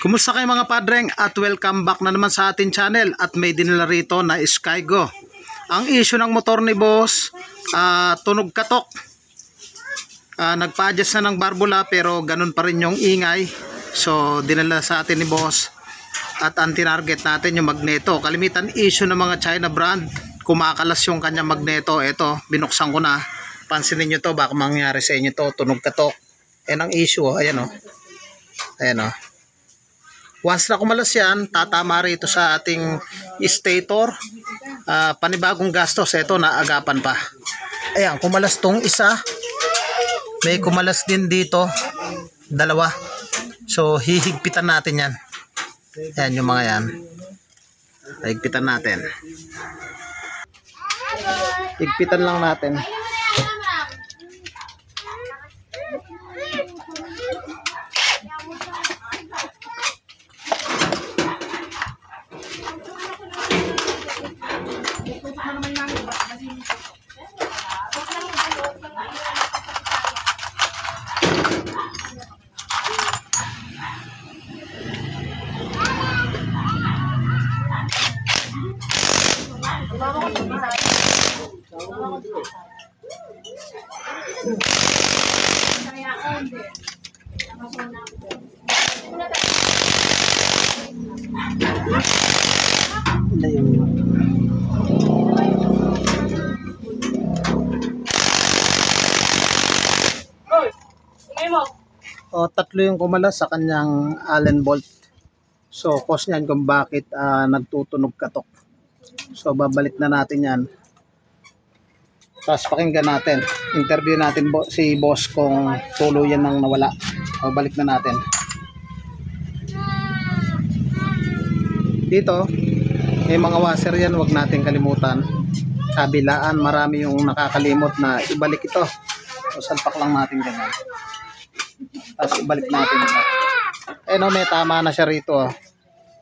Kumusta kayo mga padreng at welcome back na naman sa ating channel at may dinala rito na Skygo. Ang issue ng motor ni boss, tunog katok. Nagpa-adjust na ng barbula pero ganun pa rin yung ingay. So dinala sa atin ni boss at ang tinarget natin yung magneto. Kalimitan issue ng mga China brand, kumakalas yung kanya magneto. Ito, binuksan ko na. Pansinin nyo to, baka mangyari sa inyo to, tunog katok. Yan ang issue, ayan o. Ayan o. Once na kumalas yan, tatama rito sa ating stator. Panibagong gastos, ito naagapan pa. Ayan, kumalas tong isa. May kumalas din dito, dalawa. So hihigpitan natin yan. Ayan yung mga yan. Higpitan natin. Higpitan lang natin. Tatlo yung kumalas sa kanyang Allen bolt. So cause niyan kung bakit nagtutunog katok. So babalik na natin yan. Tapos pakinggan natin. Interview natin si boss kung tuluyan nang nawala. Babalik na natin. Dito may mga washer yan, wag natin kalimutan. Kabilaan, marami yung nakakalimot na ibalik ito. So salpak lang natin ganyan. Tapos ibalik natin ito. No, may tama na siya rito.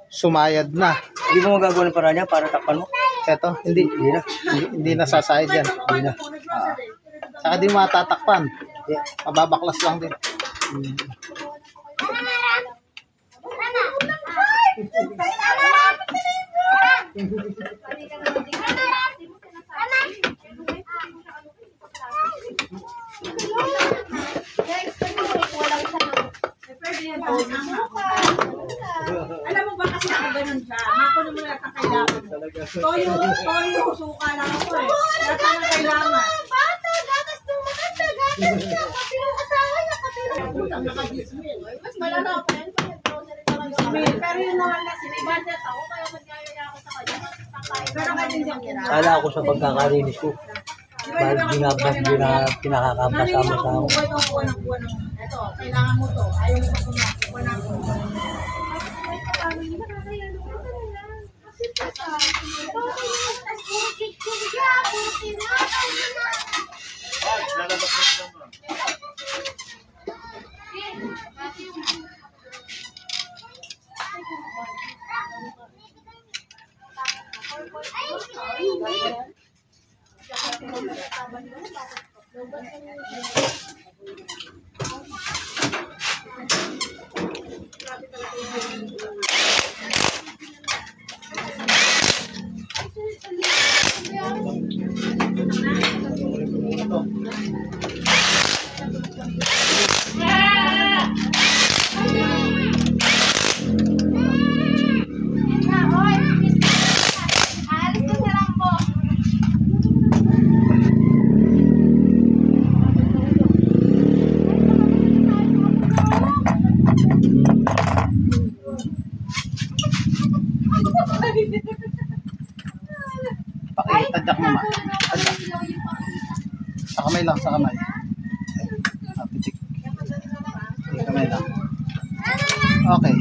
Sumayad na. Hindi mo magagawa ng paraan niya para takpan mo? Ito, hindi na sasayad yan. Hindi na. Saka di matatakpan. Mababaklas lang din. Alam mo ba kasi ako ganun siya? Makunin mo lahat ang kailangan mo. Toyo, suka lang ako eh. Lahat ang kailangan. Bata, gatas ng maganda. Gatas ka. Kapilong asawa niya. Kapilong nakadismil. Mas malala pa yan. Pero yun naman na, sinibadget ako. Kaya magyayaya ako sa kanya. Pero kaya din siyang kira. Sala ako sa pagkakarinis ko. Dahil pinakakapasama sa ako. Ito, kailangan mo to. Ayaw mo pa kumakuha na ako. Tadyak mo ma. Tadyak. Sa kamay lang, sa kamay. Pitik. Sa kamay lang. Okay.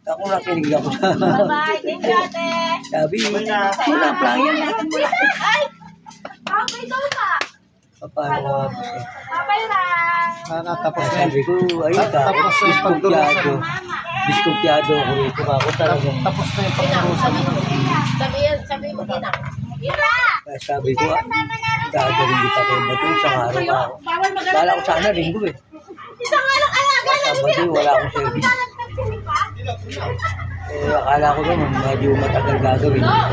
Ako na kinig ako sa... Bye-bye. Thank you, ate. Sabi, wala plan yan natin mo lang. Ay! Okay, daw ka. Paano? Bye-bye lang. Tapos Sabi ko, ayun ka. Tapos Istudyado. Mama. diskumpiyado ako rito. Ako talagang, Tapos na yung pagkarusa mo. Sabi mo din ako. kaya sabi ko, gagawin kita ko ba ito, isang araw pa ako. Bawal magana. Kala ko sana linggo eh. Isang alang alaga na Sabado, wala akong service. Akala ko naman, medyo matagal gagawin. Wala ko.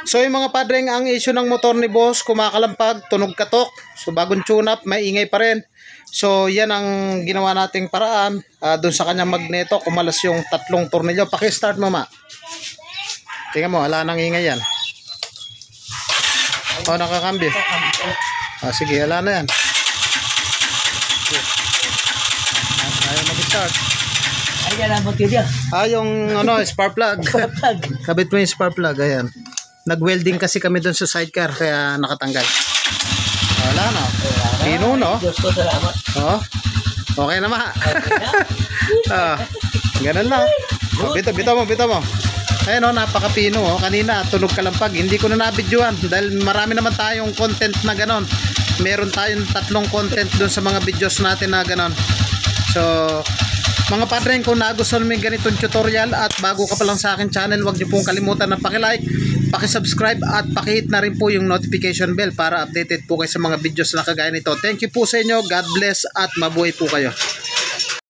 So yung mga padreng, ang issue ng motor ni boss, kumakalampag, tunog katok. So bagong tune up, may ingay pa rin. So yan ang ginawa nating paraan. Doon sa kanyang magneto, kumalas yung 3 tornilyo. Paki-start mo, ma. Tingnan mo, wala nang ingay yan. O, nakakambyo. Sige, wala na yan. Ayaw mag-start. Ay, yan ang motor niya. Yung spark plug. Kabit mo yung spark plug, ayan. Nag-welding kasi kami doon sa sidecar, kaya nakatanggal. Wala na. Pino, no? Diyos ko, salamat. Oh. Okay na, ma. Ganun lang. Bitaw mo. Ayun, napaka-pino. Kanina, tunog kalampag. Hindi ko na nabidyoan dahil marami naman tayong content na ganon. Meron tayong 3 content doon sa mga videos natin na ganon. So, mga padreng, kung nagustuhan mo yung ganitong tutorial at bago ka pa lang sa akin channel, huwag niyo pong kalimutan na paki-like, paki-subscribe at paki-hit na rin po yung notification bell para updated po kayo sa mga videos na kagaya nito. Thank you po sa inyo. God bless at mabuhay po kayo.